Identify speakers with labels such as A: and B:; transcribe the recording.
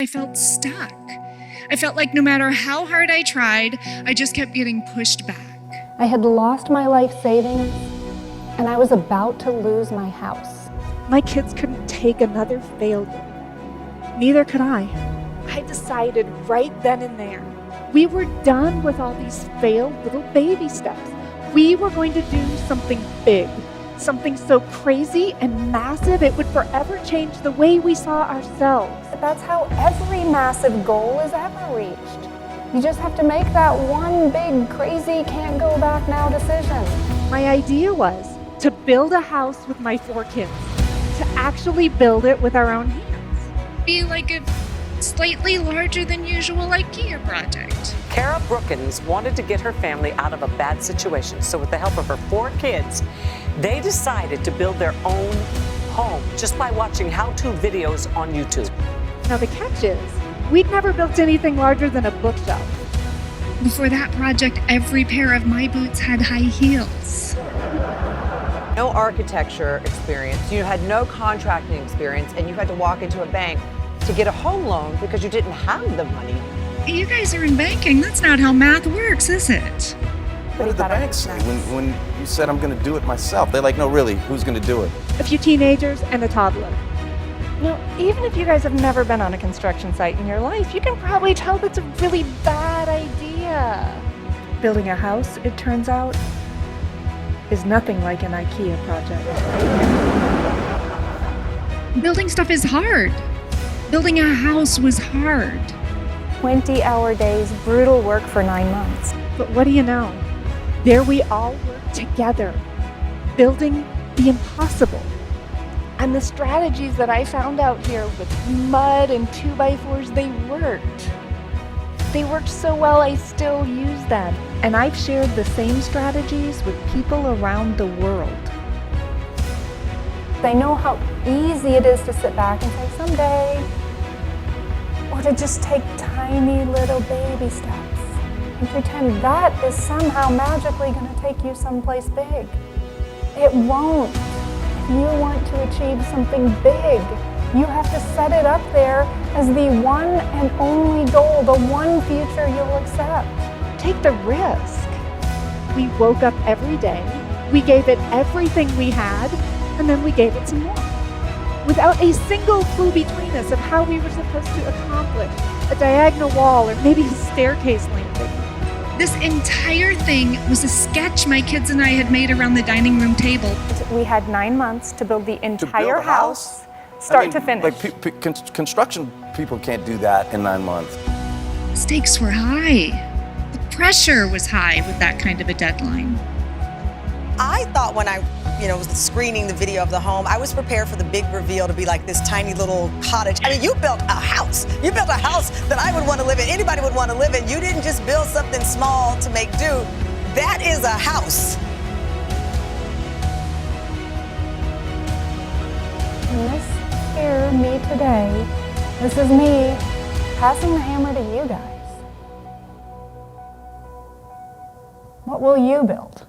A: I felt stuck. I felt like no matter how hard I tried, I just kept getting pushed back.
B: I had lost my life savings, and I was about to lose my house.
C: My kids couldn't take another failure. Neither could I. I decided right then and there. We were done with all these failed little baby steps. We were going to do something big, something so crazy and massive it would forever change the way we saw ourselves.
B: But that's how every massive goal is ever reached. You just have to make that one big, crazy, can't go back now decision.
C: My idea was to build a house with my 4 kids, to actually build it with our own hands.
A: Be like a slightly larger than usual IKEA project.
D: Cara Brookins wanted to get her family out of a bad situation, so with the help of her 4 kids, they decided to build their own home just by watching how-to videos on YouTube.
C: Now the catch is, we'd never built anything larger than a bookshelf.
A: Before that project, every pair of my boots had high heels.
E: No architecture experience, you had no contracting experience, and you had to walk into a bank to get a home loan because you didn't have the money.
A: You guys are in banking. That's not how math works, is it?
F: What did the banks say when you said I'm going to do it myself? They're like, no, really, who's going to do it?
C: A few teenagers and a toddler.
G: You know, even if you guys have never been on a construction site in your life, you can probably tell that's a really bad idea. Building a house, it turns out, is nothing like an IKEA project.
A: Building stuff is hard. Building a house was hard.
B: 20-hour days, brutal work for 9 months.
C: But what do you know? There we all work together, building the impossible. And the strategies that I found out here with mud and 2x4s, they worked. They worked so well, I still use them. And I've shared the same strategies with people around the world.
B: They know how easy it is to sit back and say, someday, or to just take tiny little baby steps and pretend that is somehow magically going to take you someplace big. It won't. If you want to achieve something big, you have to set it up there as the one and only goal, the one future you'll accept.
C: Take the risk. We woke up every day, we gave it everything we had, and then we gave it some more. Without a single clue between us of how we were supposed to accomplish a diagonal wall or maybe a staircase landing.
A: This entire thing was a sketch my kids and I had made around the dining room table.
G: We had 9 months to build the entire
F: build a
G: house,
F: house?
G: start to finish.
F: Like construction people can't do that in 9 months.
A: The stakes were high. The pressure was high with that kind of a deadline.
H: I thought when I was screening the video of the home, I was prepared for the big reveal to be like this tiny little cottage. I mean, you built a house. You built a house that I would want to live in, anybody would want to live in. You didn't just build something small to make do. That is a house.
B: And this here, me today, this is me passing the hammer to you guys. What will you build?